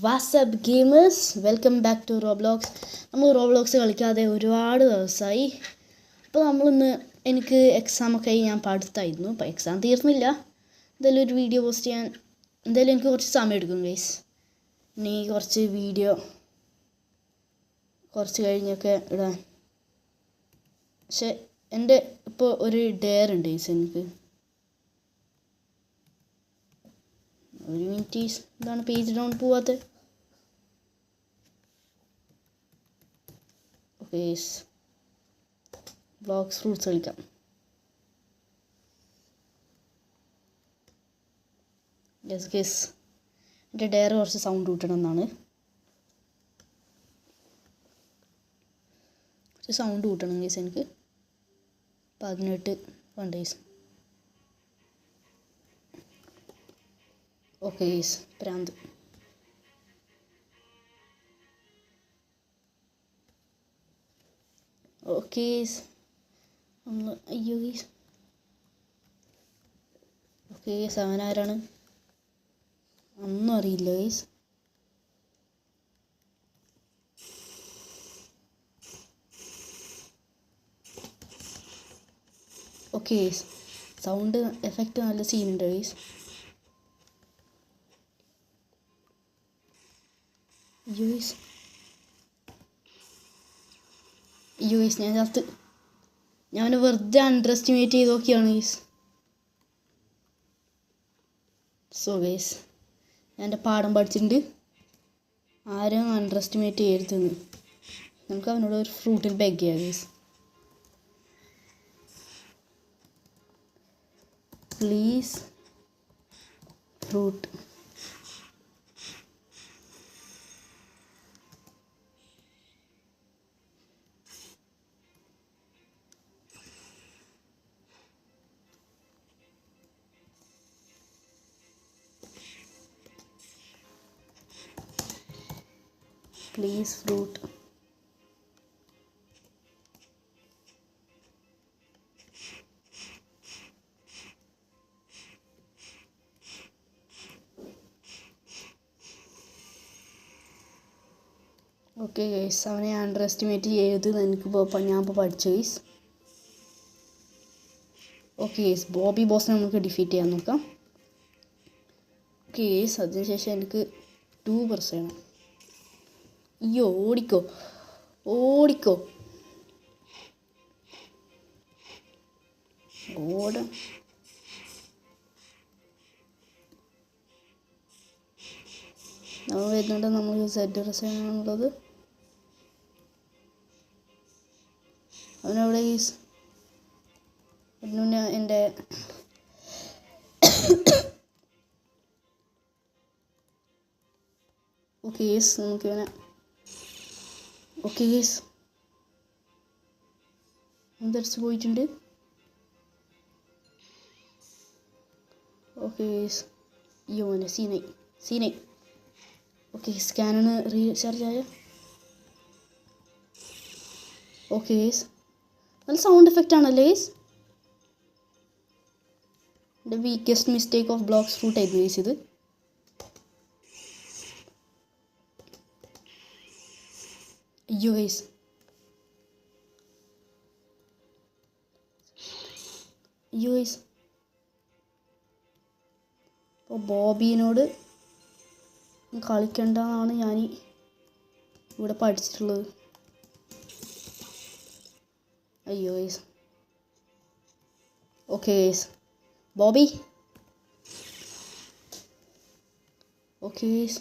WhatsApp gamers, welcome back to Roblox. നമ്മൾ Roblox കളിക്കാതെ ഒരുപാട് ദിവസമായി. അപ്പോൾ എനിക്ക് എക്സാമൊക്കെ ആയി, ഞാൻ പഠിത്തമായിരുന്നു. അപ്പോൾ എക്സാം തീർന്നില്ല. എന്തായാലും ഒരു വീഡിയോ പോസ്റ്റ് ചെയ്യാൻ എന്തായാലും എനിക്ക് കുറച്ച് സമയം എടുക്കും ഗൈസ്. ഇനി കുറച്ച് വീഡിയോ കുറച്ച് കഴിഞ്ഞൊക്കെ ഇടാൻ. പക്ഷെ എൻ്റെ ഇപ്പോൾ ഒരു ഡെയർ ഉണ്ട് ഗൈസ്. എനിക്ക് ഒരു മിനിറ്റ്, എന്താണ് പേജ് ഡൗൺ പോവാത്തത്? ഓക്കെ ഗൈസ്, ബ്ലോക്സ് ഫ്രൂട്ട്സ് കളിക്കാം. യെസ് ഗൈസ്, എൻ്റെ ഡെയർ കുറച്ച് സൗണ്ട് കൂട്ടണം എന്നാണ്. കുറച്ച് സൗണ്ട് കൂട്ടണം ഗൈസ് എനിക്ക്. 18 വേണ്ട ഗൈസ്. ഓക്കെ ഗൈസ്, പ്രാന്ത്. ഓക്കെ ഗൈസ്, അയ്യോ ഗൈസ്. ഓക്കെ ഗൈസ്, അവനാരാണ് ഒന്നും അറിയില്ല guys. Okay guys, sound effect നല്ല സീനുണ്ട് ഗൈസ്. അയ്യോ ഗൈസ്, ഞാൻ വെറുതെ അണ്ടർ എസ്റ്റിമേറ്റ് ചെയ്ത് നോക്കിയാണ് ഗൈസ്. സോ ഗൈസ്, ഞാൻ എൻ്റെ പാഠം പഠിച്ചിട്ടുണ്ട്. ആരും അണ്ടർ എസ്റ്റിമേറ്റ് ചെയ്യരുതെന്ന്. നമുക്ക് അവനോട് ഒരു ഫ്രൂട്ടിൽ ബെഗ് ചെയ്യാം guys. Please fruit. Please fruit. Okay guys, അവനെ അണ്ടർ എസ്റ്റിമേറ്റ് ചെയ്ത് ഞാനിപ്പോൾ പഠിച്ചു ഗൈസ്. ഓക്കെ ഗൈസ്, ബോബി ബോസിനെ നമുക്ക് ഡിഫീറ്റ് ചെയ്യാൻ നോക്കാം. ഓക്കെ ഗൈസ്, അതിനുശേഷം എനിക്ക് 2% ചെയ്യണം. അയ്യോ, ഓടിക്കോ ഓട. നമ്മൾ വരുന്നുണ്ട്. നമ്മൾ Z ആണുള്ളത്. അവനവിടെ ഗൈസ്. എൻ്റെ ഓക്കെ ഗൈസ്, നമുക്കിവനെ ഓക്കെ ഗൈസ് തിരിച്ച് പോയിട്ടുണ്ട്. ഓക്കെ ഗൈസ്, അയ്യോ മോനെ സീനായി. ഓക്കെ, സ്കാനണ് റീചാർജ് ആയ. ഓക്കെ ഗൈസ്, നല്ല സൗണ്ട് എഫക്റ്റ് ആണല്ലേ ഗൈസ്. എൻ്റെ weakest mistake of blocks fruit ആയിരുന്നു ഗൈസ് ഇത്. അയ്യോ ഗൈസ്, അപ്പോൾ ബോബിനോട് കളിക്കണ്ടെന്നാണ് ഞാൻ ഇവിടെ പഠിച്ചിട്ടുള്ളത്. അയ്യോ guys. Okay guys, Bobby. Okay guys,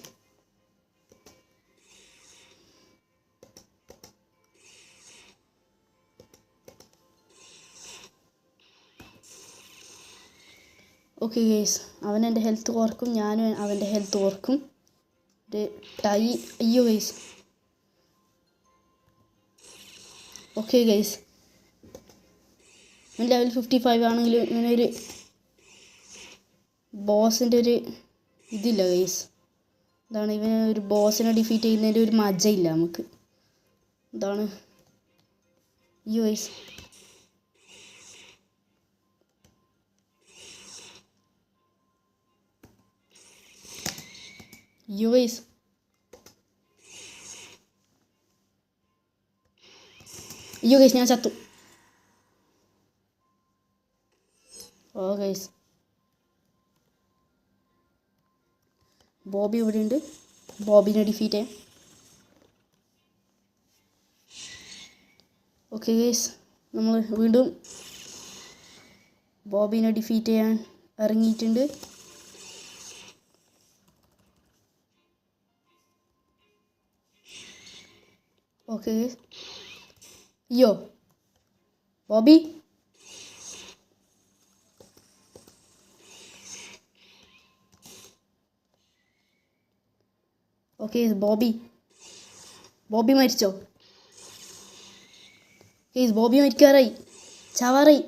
okay guys, അവൻ എൻ്റെ ഹെൽത്ത് കുറക്കും, ഞാനും അവൻ്റെ ഹെൽത്ത് കുറക്കും. ഒരു ടൈ. അയ്യോ ഗൈസ്. ഓക്കെ ഗൈസ്, ഇവൻ ലെവൽ 55 ആണെങ്കിലും ഇവനൊരു ബോസിൻ്റെ ഒരു ഇതില്ല ഗൈസ്. എന്താണ്, ഇവന് ഒരു ബോസിനെ ഡിഫീറ്റ് ചെയ്യുന്നതിൻ്റെ ഒരു മജയില്ല നമുക്ക്. എന്താണ്. അയ്യോ ഗൈസ്. യുവൈസ് അയ്യോ ഗൈസ് ഞാൻ ചത്തു. ഓ ഗൈസ് ബോബി ഇവിടെ ഉണ്ട്. ബോബിനെ ഡിഫീറ്റ് ചെയ്യാം. ഓക്കെ ഗൈസ് നമ്മൾ വീണ്ടും ബോബിനെ ഡിഫീറ്റ് ചെയ്യാൻ ഇറങ്ങിയിട്ടുണ്ട്. ഓക്കെ ഗൈസ് അയ്യോ ബോബി ഓക്കെ ബോബി മരിച്ചോ? ഗൈസ് ബോബി മരിക്കാറായി, ചാവാറായി.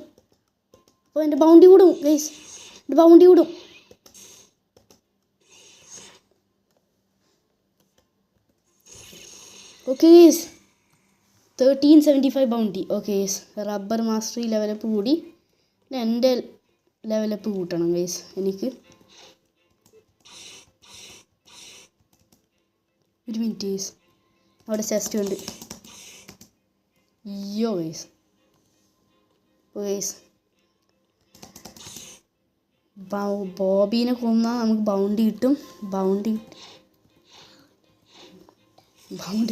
അപ്പോൾ എൻ്റെ ബൗണ്ടി കൂടും ഗൈസ്, എൻ്റെ ബൗണ്ടി കൂടും. Okay guys 1375 bounty. Okay guys rubber mastery level up കൂടി. എൻ്റെ ലെവലപ്പ് കൂട്ടണം ഗൈസ് എനിക്ക്. ഒരു മിനിറ്റ് ഗൈസ്, അവിടെ ചെസ്റ്റ് ഉണ്ട്. അയ്യോ ഗൈസ് ബോബീനെ കൊന്നാൽ നമുക്ക് ബൗണ്ടി കിട്ടും. ബൗണ്ടി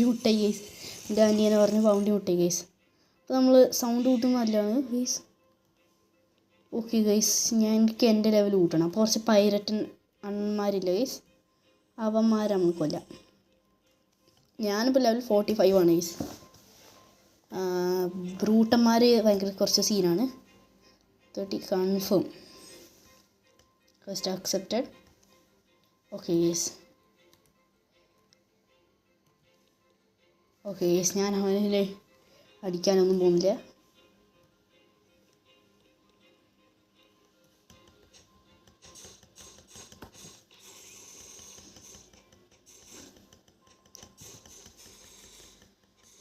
മുട്ടായി ഗൈസ്. എൻ്റെ അനിയനെ പറഞ്ഞ് ബൗണ്ടി മുട്ടായി ഗൈസ്. അപ്പോൾ നമ്മൾ സൗണ്ട് കൂട്ടുന്നത് നല്ലതാണ് ഗൈസ്. ഓക്കെ ഗൈസ് എനിക്ക് എൻ്റെ ലെവൽ കൂട്ടണം. അപ്പോൾ കുറച്ച് പൈരറ്റൻ അണ്ണന്മാരില്ല ഗൈസ്, അവന്മാരെ നമുക്ക് കൊല്ലാം. ഞാനിപ്പോൾ ലെവൽ 45 ആണ് ഗൈസ്. ബ്രൂട്ടന്മാർ ഭയങ്കര കുറച്ച് സീനാണ്. 30 confirm, first accepted. Okay guys ഞാൻ അവനെ അടിക്കാനൊന്നും പോകുന്നില്ല.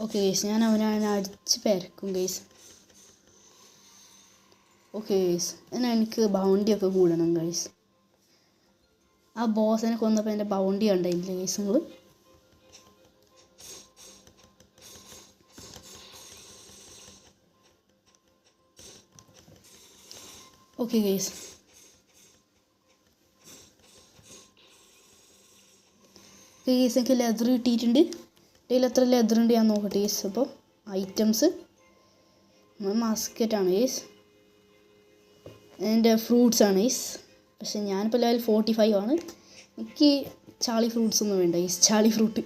ഓക്കെ ഗൈസ് ഞാൻ അവനെ അടിച്ച് പെരക്കും ഗൈസ്. ഓക്കെ ഗൈസ് എന്നാൽ എനിക്ക് ബൗണ്ടിയൊക്കെ കൂടണം ഗൈസ്. ആ ബോസിനെ കൊന്നപ്പോൾ എൻ്റെ ബൗണ്ടി കണ്ടില്ല ഗൈസ് നിങ്ങൾ. ഓക്കെ ഗൈസ് എനിക്ക് ലെതർ കിട്ടിയിട്ടുണ്ട്. ഇതിൽ എത്ര ലെതർ ഉണ്ട് ഞാൻ നോക്കട്ടെ ഗൈസ്. അപ്പോൾ ഐറ്റംസ് മാസ്കറ്റാണ് ഗൈസ്, എൻ്റെ ഫ്രൂട്ട്സ് ആണ് ഗൈസ്. പക്ഷെ ഞാനിപ്പോൾ ലെവൽ 45 ആണ്. എനിക്ക് ചാളി ഫ്രൂട്ട്സ് ഒന്നും വേണ്ട ഗൈസ്, ചാളി ഫ്രൂട്ട്.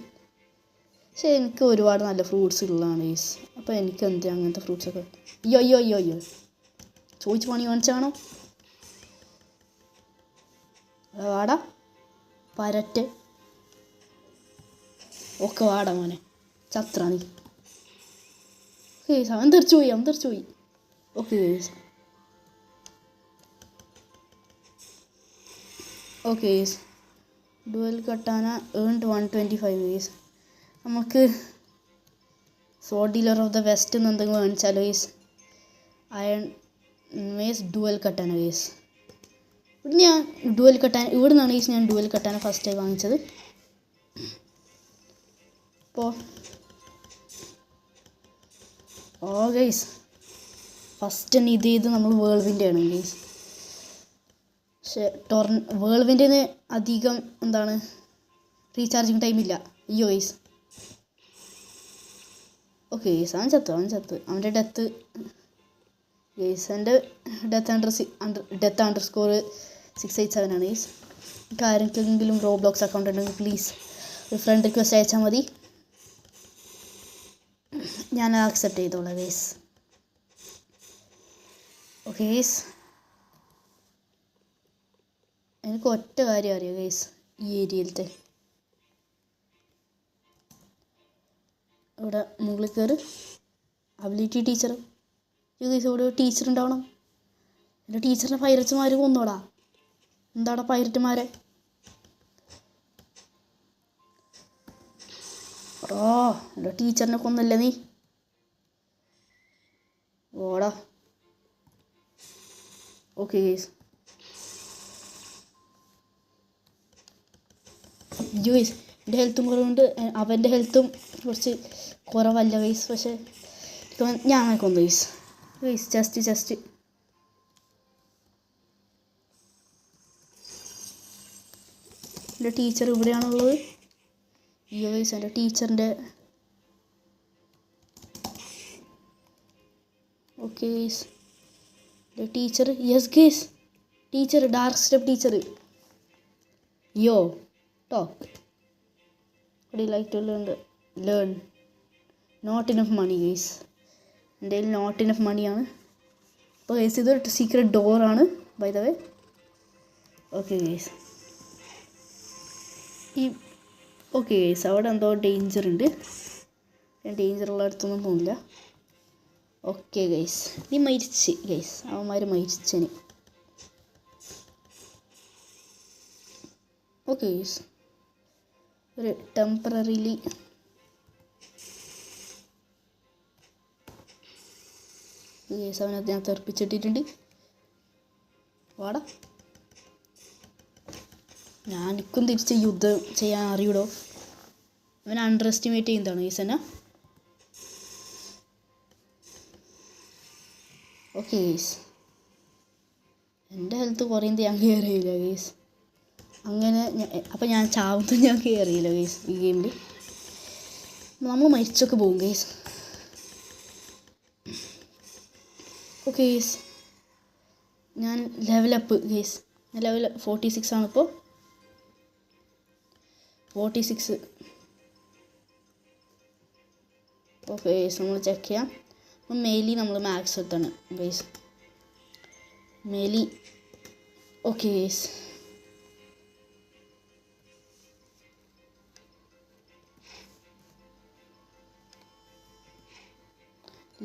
പക്ഷേ എനിക്ക് ഒരുപാട് നല്ല ഫ്രൂട്ട്സ് ഉള്ളതാണ് ഗൈസ്. അപ്പോൾ എനിക്ക് എന്ത് അങ്ങനത്തെ ഫ്രൂട്ട്സൊക്കെ. അയ്യോ ചോദിച്ച് പണി കാണിച്ചാണോ? വാടാ പരറ്റ്. ഒക്കെ വാടാ മോനെ, ചത്ര നീ. അവൻ തെറിച്ചു പോയി. Okay guys dual katana earned 125 guys. നമുക്ക് sword dealer of the west എന്ന് എന്തെങ്കിലും കാണിച്ചാലോ guys. Iron mace dual katana guys. ഇവിടെ നിന്നാണ് ഗൈസ് ഞാൻ ഡുവൽ കട്ടാന ഫസ്റ്റായി വാങ്ങിച്ചത്. അപ്പോൾ ഗൈസ് ഫസ്റ്റ് തന്നെ ഇത് നമ്മൾ വേൾവിൻ്റെ ആണ് ഗൈസ്. പക്ഷേ വേൾവിൻ്റെ അധികം എന്താണ് റീചാർജിങ് ടൈമില്ല. അയ്യോ ഗൈസ് ഓക്കെ ഗൈസ് അവൻ ചത്തു. അവൻ്റെ ഡെത്ത് ഗൈസ് എൻ്റെ ഡെത്ത് _687 ആണ് ഗൈസ്. എനിക്ക് ആരെങ്കിലും റോബ്ലോക്സ് അക്കൗണ്ട് ഉണ്ടെങ്കിൽ പ്ലീസ് ഒരു ഫ്രണ്ട് റിക്വസ്റ്റ് അയച്ചാൽ മതി, ഞാൻ ആക്സെപ്റ്റ് ചെയ്തോളാം ഗൈസ്. ഓക്കെ ഗൈസ് എനിക്ക് ഒറ്റ കാര്യം അറിയാം ഗൈസ്, ഈ ഏരിയയിലത്തെ ഇവിടെ മുകളിൽ കയറി അബിലിറ്റി ടീച്ചർ ഗൈസ്. ഇവിടെ ടീച്ചർ ഉണ്ടാവണം. എൻ്റെ ടീച്ചറിനെ പൈരറ്റ്മാർ കൊന്നോടാ. എന്താടാ പൈരറ്റ്മാരെ? എൻ്റെ ടീച്ചറിനെ കൊന്നല്ലേ നീ? ഓടാ. ഓക്കെ ഗൈസ് ഗൈസ് എൻ്റെ ഹെൽത്തും കുറവുണ്ട്, അവൻ്റെ ഹെൽത്തും കുറച്ച് കുറവല്ല ഗൈസ്. പക്ഷേ ഞാൻ കൊന്നു ഗൈസ്. ഗൈസ് ചെസ്റ്റ് എൻ്റെ ടീച്ചർ ഇവിടെയാണുള്ളത്. ഈ ഗൈസ് എൻ്റെ ടീച്ചറിൻ്റെ ഓക്കെ ഗൈസ് എൻ്റെ teacher. Yes guys teacher, dark step teacher. യോ talk would you like to learn not enough money guys. എൻ്റെ കയ്യിൽ നോട്ട് ഇനഫ് മണിയാണ്. അപ്പോൾ ഗൈസ് ഇതൊരു സീക്രട്ട് ഡോറാണ് by the way. Okay guys okay guys അവിടെ എന്തോ ഡേഞ്ചർ ഉണ്ട്. ഞാൻ ഡേഞ്ചറുള്ള അടുത്തൊന്നും പോകുന്നില്ല. ഓക്കെ ഗൈസ് നീ മരിച്ച് ഗൈസ്, അവന്മാർ മരിച്ചന്. ഓക്കെ ഗൈസ് ഒരു ടെമ്പററിലി ഗൈസ് അവനത് ഞാൻ തെറിപ്പിച്ചിട്ടിട്ടുണ്ട്. വാടാ, ഞാനിക്കും തിരിച്ച് യുദ്ധം ചെയ്യാൻ അറിയൂടോ. അവൻ അണ്ടർ എസ്റ്റിമേറ്റ് ചെയ്യുന്നതാണ് ഗൈസ് എന്നെ. ഓക്കെ ഗൈസ് എൻ്റെ ഹെൽത്ത് കുറയുന്നത് ഞാൻ കെയർ ചെയ്യില്ല ഗൈസ്. അങ്ങനെ അപ്പം ഞാൻ ചാവുന്നത് ഞാൻ കെയർ ചെയ്യില്ല ഗൈസ്. ഈ ഗെയിമിൽ നമ്മൾ മരിച്ചൊക്കെ പോകും ഗൈസ്. ഓക്കെ ഗൈസ് ഞാൻ ലെവലപ്പ് ഗൈസ്. ഞാൻ ലെവൽ 46 ആണിപ്പോൾ. 46. ഓക്കെ ഗൈസ് നമ്മൾ ചെക്ക് ചെയ്യാം. അപ്പം മെയിലി നമ്മൾ മാക്സ് എത്താണ് ഗൈസ്. മെയിലി ഓക്കെ ഗൈസ്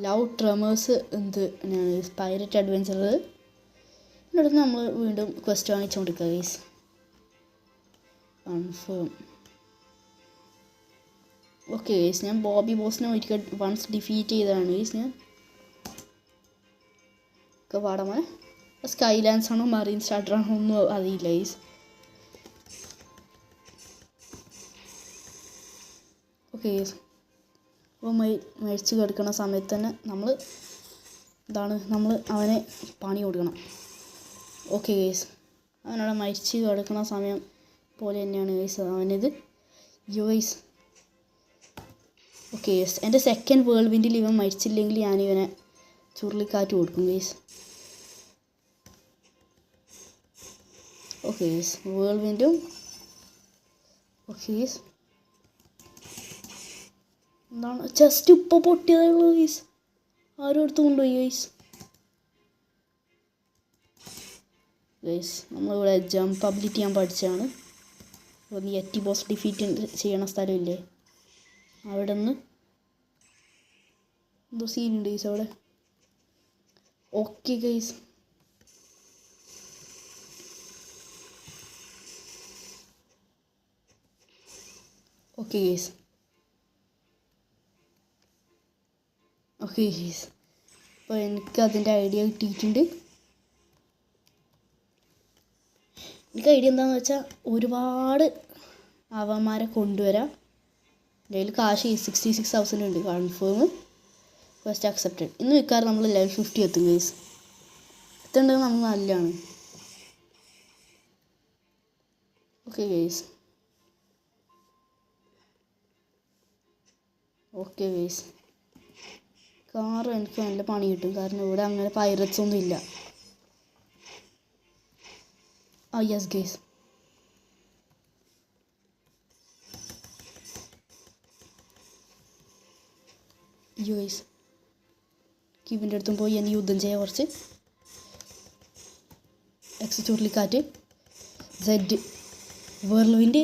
ലവ് ട്രമേഴ്സ് എന്ത് പൈററ്റ് അഡ്വഞ്ചർ. ഇതിൻ്റെ അടുത്ത് നമ്മൾ വീണ്ടും ക്വസ്റ്റ് വാങ്ങിച്ചുകൊണ്ടിരിക്കുക ഗൈസ്. കൺഫേം. ഓക്കെ ഗൈസ് ഞാൻ ബോബി ബോസിനെ ഒരിക്കൽ വൺസ് ഡിഫീറ്റ് ചെയ്തതാണ് ഗൈസ്. ഞാൻ ഒക്കെ പാടാമേ സ്കൈലാൻസ് ആണോ മറീൻ സ്റ്റാർട്ടർ ആണോ ഒന്നും അറിയില്ല ഗൈസ്. ഓക്കെ ഗൈസ് അപ്പോൾ മരിച്ച് കിടക്കുന്ന സമയത്ത് തന്നെ നമ്മൾ അവനെ പണി കൊടുക്കണം. ഓക്കെ ഗൈസ് അവനവിടെ മരിച്ച് കിടക്കുന്ന സമയം പോലെ തന്നെയാണ് ഗൈസ് അവനിത്. ഗൈസ് ഓക്കെ ഗൈസ് എൻ്റെ സെക്കൻഡ് വേൾഡ് വിൻഡിൽ ഇവൻ മരിച്ചില്ലെങ്കിൽ ഞാനിവനെ ചുരുളിക്കാറ്റ് കൊടുക്കും ഗൈസ്. ഓക്കെ ഗൈസ് വേൾഡ് വിൻഡും. ഓക്കെ ഗൈസ് എന്താണ് ചെസ്റ്റ് ഇപ്പോൾ പൊട്ടിയതേ ഉള്ളൂ ഗൈസ്. ആരും എടുത്ത് കൊണ്ടുപോയി ഗൈസ്. ഗൈസ് നമ്മളിവിടെ ജമ്പ് അബിലിറ്റി ഞാൻ പഠിച്ചതാണ്. അപ്പോൾ യെറ്റി ബോസ് ഡിഫീറ്റ് ചെയ്യണ സ്ഥലമില്ലേ അവിടെ നിന്ന് എന്തോ സീനുണ്ട് ഗൈസ് അവിടെ. Okay guys okay guys okay guys അപ്പോൾ എനിക്ക് അതിൻ്റെ ഐഡിയ കിട്ടിയിട്ടുണ്ട്. എനിക്ക് ഐഡിയ എന്താണെന്ന് വെച്ചാൽ ഒരുപാട് അവന്മാരെ കൊണ്ടുവരാം. എൻ്റെ കയ്യിൽ കാശ് 66,000 ഉണ്ട്. Confirm first accepted. ഇന്ന് മിക്കവാറും നമ്മൾ ലെവൽ 50 എത്തും ഗൈസ്. എത്തേണ്ടത് നമുക്ക് നല്ലതാണ്. Okay guys okay guys car എനിക്ക് നല്ല പണി കിട്ടും. കാരണം ഇവിടെ അങ്ങനെ പൈററ്റ്സ് ഒന്നും ഇല്ല. ആ യെസ് ഗൈസ് ഗൈസ് കിവിൻ്റെ അടുത്തും പോയി എനിക്ക് യുദ്ധം ചെയ്യാൻ കുറച്ച്. എക്സ് ചുരുളിക്കാറ്റ് സെഡ് വേൾവിൻ്റെ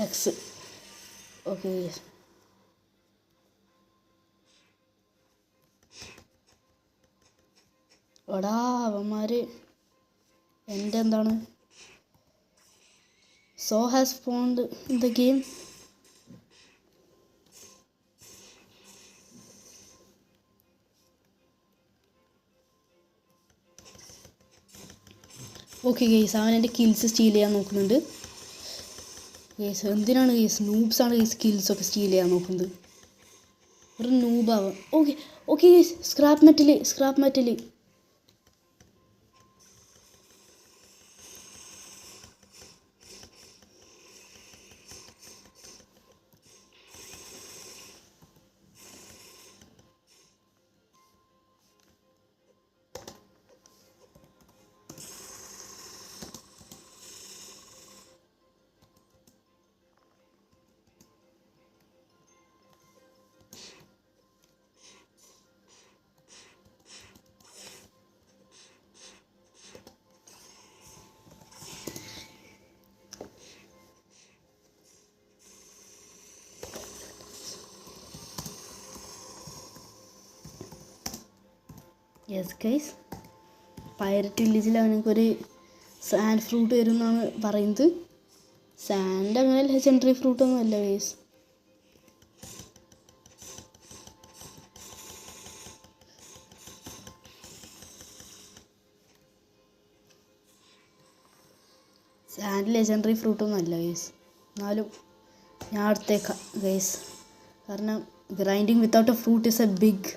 എക്സ്. ഓക്കെ എടാ അവന്മാർ എൻ്റെ എന്താണ് so has found in the game. Okay guys, അവൻ എൻ്റെ കിൽസ് സ്റ്റീൽ ചെയ്യാൻ നോക്കുന്നുണ്ട്. ഗെയ്സ് എന്തിനാണ് ഗെയ്സ്, നൂബ്സാണ് ഗെയ്സ് കിൽസൊക്കെ സ്റ്റീൽ ചെയ്യാൻ നോക്കുന്നത്. ഒരു നൂബാവാം. Okay okay guys, scrap metal. Yes guys, pirate വില്ലേജിൽ അവനക്കൊരു സാൻഡ് ഫ്രൂട്ട് വരും എന്നാണ് പറയുന്നത്. സാൻഡ് അങ്ങനെ ലെജൻഡറി ഫ്രൂട്ടൊന്നും അല്ല ഗൈസ്. സാൻഡ് ലെജൻഡറി ഫ്രൂട്ടൊന്നും അല്ല ഗൈസ്. എന്നാലും ഞാൻ എടുത്തേക്കാം ഗൈസ്, കാരണം grinding without a fruit is a big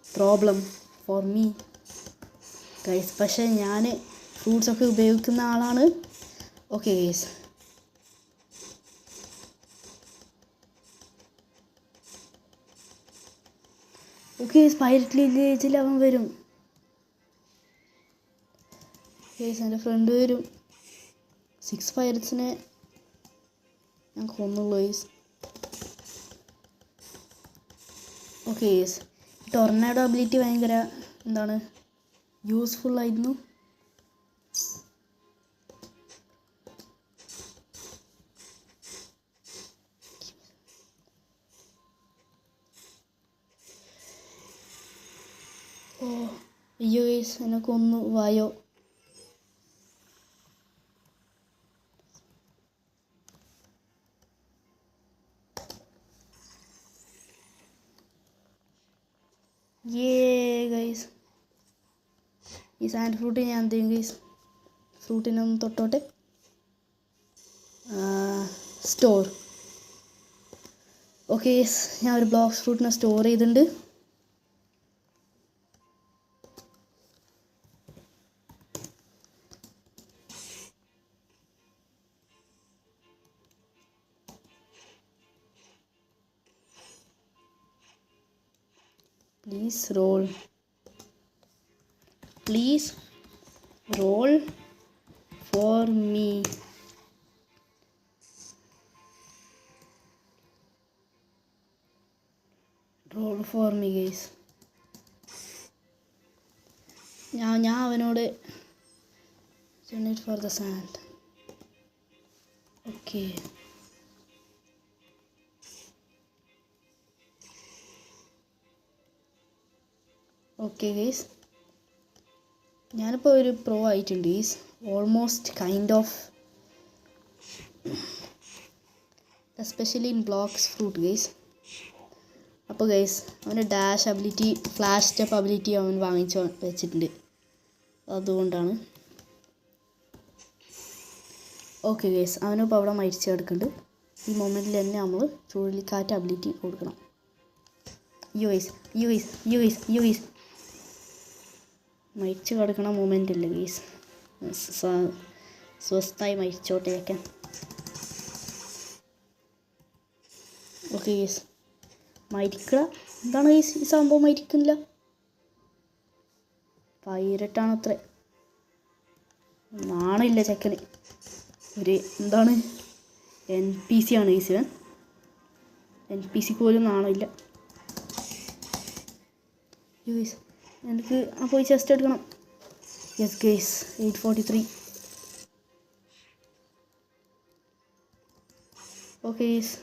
problem for me guys. പക്ഷേ ഞാൻ ഫ്രൂട്ട്സൊക്കെ ഉപയോഗിക്കുന്ന ആളാണ്. ഓക്കെ ഗൈസ്, ഓക്കെ പൈററ്റ് വില്ലേജിൽ അവൻ വരും ഗൈസ്. എൻ്റെ ഫ്രണ്ട് വരും. 6 പൈററ്റ്സിനെ ഞാൻ കൊന്നുള്ളൂ guys. Okay guys, tornado ability ഭയങ്കര എന്താണ് യൂസ്ഫുള്ളായിരുന്നു. ഓ അയ്യോ ഗൈസ്, എന്നെ കൊന്നു. വായോ. ഗൈസ്, ഈ സാൻഡ് ഫ്രൂട്ട് ഞാൻ എന്ത് ചെയ്യും ഗൈസ്, ഫ്രൂട്ടിനൊന്ന് തൊട്ടോട്ടെ. സ്റ്റോർ. ഓക്കെ ഗൈസ്, ഞാൻ ഒരു ബ്ലോക്സ് ഫ്രൂട്ടിനെ സ്റ്റോർ ചെയ്തിട്ടുണ്ട്. Please roll for me. Roll for me guys. ഞാൻ അവനോട് donate for the sand. Okay. Okay guys, ഞാനിപ്പോൾ ഒരു പ്രോ ആയിട്ടുണ്ട് guys, almost kind of, especially in blocks fruit guys. അപ്പോൾ guys, അവൻ്റെ dash ability, flash step ability അവൻ വാങ്ങിച്ച് വെച്ചിട്ടുണ്ട്, അതുകൊണ്ടാണ്. ഓക്കെ ഗൈസ്, അവനിപ്പോൾ അവിടെ മരിച്ചു കിടക്കുന്നുണ്ട്. ഈ മൊമെൻറ്റിൽ തന്നെ നമ്മൾ ചുഴലിക്കാറ്റ് അബിലിറ്റി കൊടുക്കണം. യു ഐസ് മരിച്ചു കിടക്കണ മൊമെൻ്റ് അല്ലേ ഗൈസ്, സ്വസ്ഥായി മരിച്ചോട്ടേക്കാൻ. ഓക്കെ ഗൈസ്, മരിക്കുക എന്താണ് ഗൈസ്, ഈ സംഭവം മരിക്കുന്നില്ല. പൈരട്ടാണ് അത്ര, നാണില്ല ചെക്കന്. ഒരു എന്താണ് NPC ആണ് ഗൈസ്, NPC പോലും നാണില്ല. ഗൈസ്, എനിക്ക് പോയി ചെസ്റ്റ് എടുക്കണം. Yes guys, 843. ഓക്കെ ഗൈസ്,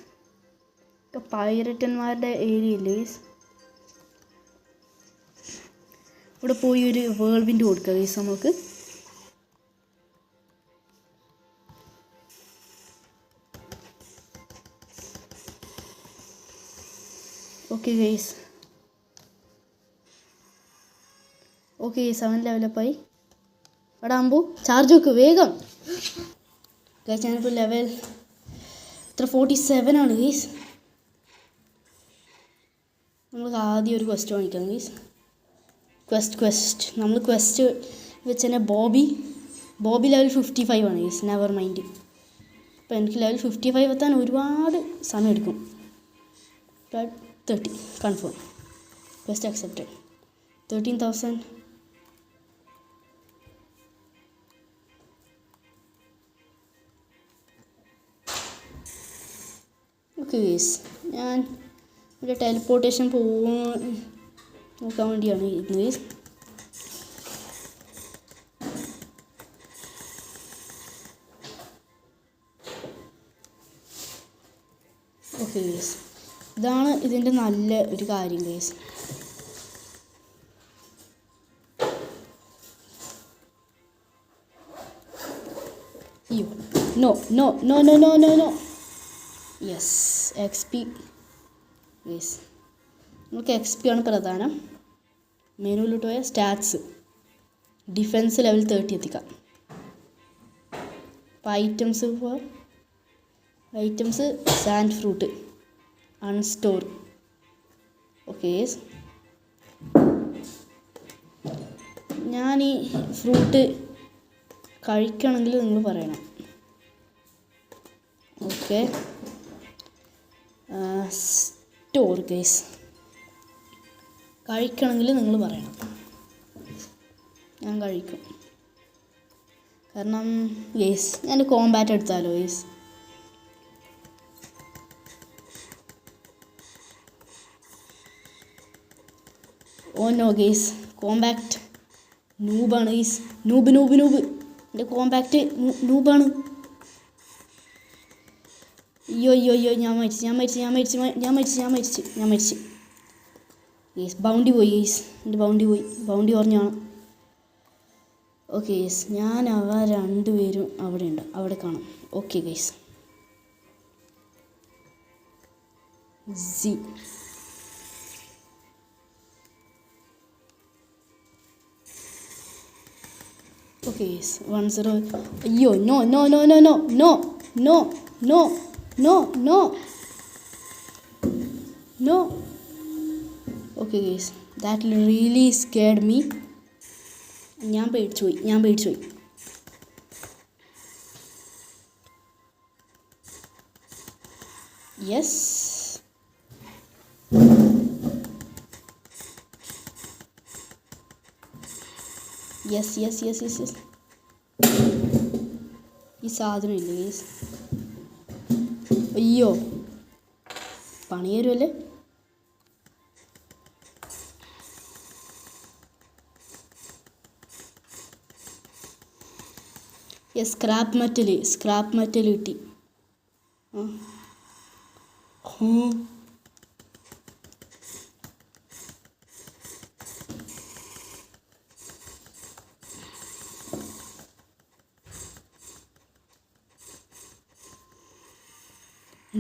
പൈററ്റന്മാരുടെ ഏരിയ ഇല്ലേ ഗൈസ്, ഇവിടെ പോയി ഒരു വേൾവിൻ്റെ കൊടുക്കുക ഗൈസ് നമുക്ക്. ഓക്കെ ഗൈസ്, 7 ലെവലപ്പായി. എടാ അമ്പു ചാർജ് വെക്ക് വേഗം. ഗൈസ് ഞാനിപ്പോൾ ലെവൽ 47 ആണ് ഗൈസ്. നമുക്ക് ആദ്യം ഒരു ക്വസ്റ്റ് വാങ്ങിക്കാം ഗൈസ്. ക്വസ്റ്റ് നമ്മൾ ക്വസ്റ്റ് വെച്ച് തന്നെ ബോബി ലെവൽ 55 ആണ് ഗൈസ്. Never mind. അപ്പോൾ എനിക്ക് ലെവൽ 55 എത്താൻ ഒരുപാട് സമയം എടുക്കും. 30 confirm. Quest accepted. 13,000. Okay guys ഞാൻ ഒരു ടെലിപ്പോർട്ടേഷൻ നോക്കാൻ വേണ്ടിയാണ് ഇരുന്നത് ഗൈസ്. ഓക്കെ ഗൈസ് ഇതാണ് ഇതിൻ്റെ നല്ല ഒരു കാര്യം ഗൈസ്. അയ്യോ no no no no no no no. Yes XP guys. നമുക്ക് XP ആണ് പ്രധാനം. മെനുവിലോട്ട് പോയ സ്റ്റാറ്റ്സ് ഡിഫെൻസ് ലെവൽ 30 എത്തിക്കാം. അപ്പോൾ ഐറ്റംസ് സാൻഡ് ഫ്രൂട്ട് അൺസ്റ്റോർ. ഓക്കെ ഞാൻ ഈ ഫ്രൂട്ട് കഴിക്കണമെങ്കിൽ നിങ്ങൾ പറയണം. ഓക്കെ സ്റ്റോർ ഗൈസ് കഴിക്കണമെങ്കിൽ നിങ്ങൾ പറയണം. ഞാൻ കഴിക്കും. കാരണം ഗൈസ് ഞാൻ കോമ്പാറ്റ് എടുത്താലോ guys. Oh no guys compact നൂബാണ് ഗൈസ്. നൂബ് എൻ്റെ കോമ്പാക്റ്റ് നൂബാണ്. അയ്യോ ഞാൻ മരിച്ചു ഗൈസ്. ബൗണ്ടി പോയി ഗൈസ്. എൻ്റെ ബൗണ്ടി കുറഞ്ഞാണ്. ഓക്കെ ഗൈസ് ഞാൻ രണ്ടുപേരും അവിടെ കാണാം. Okay guys okay guys 10. അയ്യോ no no no no no no no no no no no. Okay guys that really scared me. ഞാൻ പേടിച്ചു പോയി. യെസ് ഈ സാധനം ഇല്ല ഗൈസ്. അയ്യോ പണി തരുമല്ലേ. സ്ക്രാപ്പ് മെറ്റൽ കിട്ടി.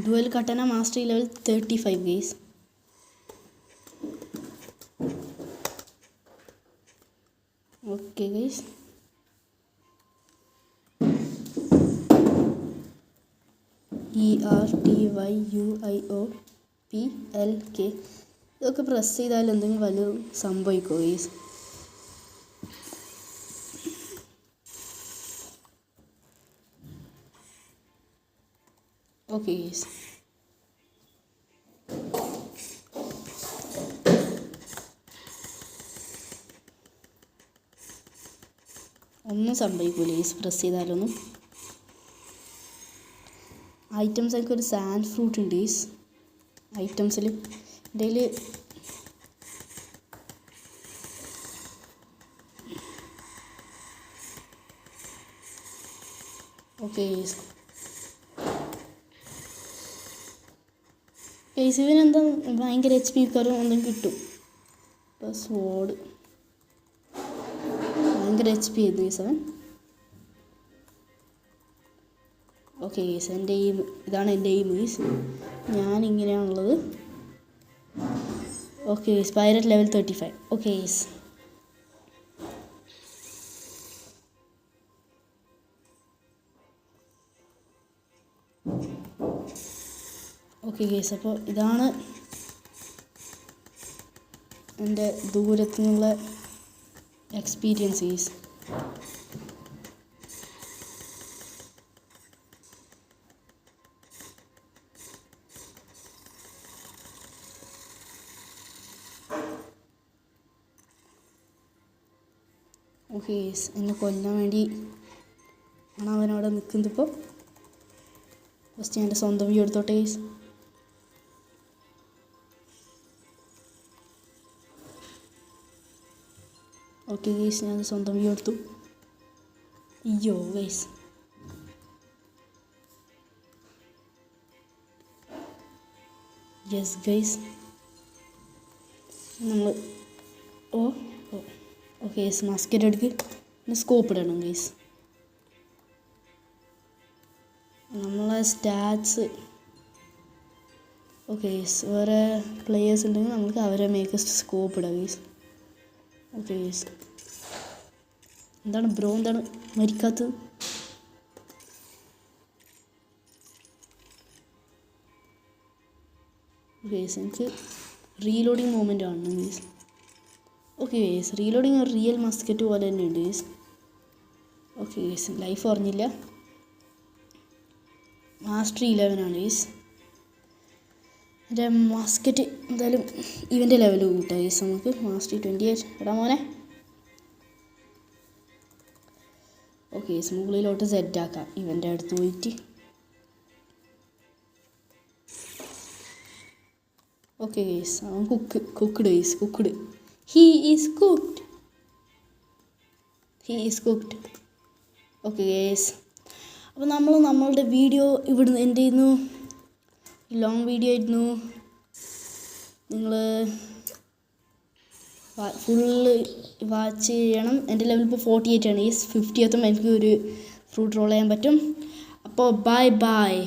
Dual katana mastery level 35 guys. Okay guys ERTYUIOPLK ഇതൊക്കെ പ്രസ് ചെയ്താൽ എന്തെങ്കിലും വലിയ സംഭവിക്കുമോ ഗൈസ്? ഓക്കെ ഗൈസ് ഒന്നും സംഭവിക്കില്ല ഗൈസ് പ്രസ് ചെയ്താലൊന്നും. ഐറ്റംസ് ഒക്കെ ഒരു സാൻഡ് ഫ്രൂട്ട് ഉണ്ട് ഗൈസ് ഐറ്റംസിൽ. ഇതിൽ ഓക്കെ ഗൈസ് ഇതിനെന്താ ഭയങ്കര HP കറും എന്തെങ്കിലും കിട്ടും. ഇപ്പോൾ സ്വോർഡ് ഭയങ്കര HP ആയിരുന്നു ഗൈസ് അവൻ. ഓക്കെ ഗൈസ് എൻ്റെ ഇതാണ് എൻ്റെ ഗൈസ്. ഞാനിങ്ങനെയാണുള്ളത്. Okay guys pirate level 35. Okay guys okay guys, അപ്പോൾ ഇതാണ് എൻ്റെ ദൂരത്തു നിന്നുള്ള എക്സ്പീരിയൻസ് ഗൈസ്. ഓക്കെ ഗൈസ്, എന്നെ കൊല്ലാൻ വേണ്ടി ആണ് അവനവിടെ നിൽക്കുന്നത്. ഇപ്പോൾ ഫസ്റ്റ് ഞാൻ എൻ്റെ സ്വന്തം വ്യൂ എടുത്തോട്ടെ ഗൈസ്. ഓക്കെ ഗൈസ്, ഞാൻ സ്വന്തം വ്യൂ എടുത്തു. അയ്യോ ഗൈസ്, യെസ് ഗൈസ്, നമ്മൾ ഓക്കെ ഗൈസ്, മാസ്കറ്റ് എടുക്ക്, പിന്നെ സ്കോപ്പ് ഇടണം ഗൈസ്. നമ്മളെ സ്റ്റാറ്റ്സ് ഓക്കെ ഗൈസ്, വേറെ പ്ലേയേഴ്സ് ഉണ്ടെങ്കിൽ നമുക്ക് അവരെ മേക്ക് സ്കോപ്പ് ഇടാം ഗൈസ്. ഓക്കെ ഗൈസ്, എന്താണ് ബ്രോ, എന്താണ് മരിക്കാത്തത്? ഗൈസ്, എനിക്ക് റീലോഡിങ് മൂവ്മെൻ്റ് ആണ് ഗൈസ്. ഓക്കെ ഗൈസ്, റീലോഡിങ് ഒരു റിയൽ മസ്കറ്റ് പോലെ തന്നെ ഉണ്ട് ഗൈസ്. ഓക്കെ ഗൈസ്, ലൈഫ് ഓർഞ്ഞില്ല. മാസ്റ്ററി 11 ആണ് ഗൈസ്. എൻ്റെ മസ്കറ്റ് എന്തായാലും ഇവൻ്റെ ലെവൽ കൂട്ടാം ഗൈസ്. നമുക്ക് മാസ്റ്ററി 28 എടാ മോനെ. ഓക്കെ ഗൈസ്, മുകളിലോട്ട് സെറ്റ് ആക്കാം ഇവൻ്റെ അടുത്ത് പോയിട്ട്. ഓക്കെ ഗൈസ്, അവൻ cooked guys, cooked. He is cooked. Okay guys, അപ്പോൾ നമ്മളുടെ വീഡിയോ ഇവിടുന്ന് എൻ്റെ ചെയ്യുന്നു. ലോങ് വീഡിയോ ആയിരുന്നു. നിങ്ങൾ ഫുള്ള് വാച്ച് ചെയ്യണം. എൻ്റെ ലെവൽ ഇപ്പോൾ 48 ആണ് ഗൈസ്. 50 എത്തുമ്പോൾ എനിക്ക് ഒരു ഫ്രൂട്ട് റോൾ ചെയ്യാൻ പറ്റും. അപ്പോൾ ബൈ.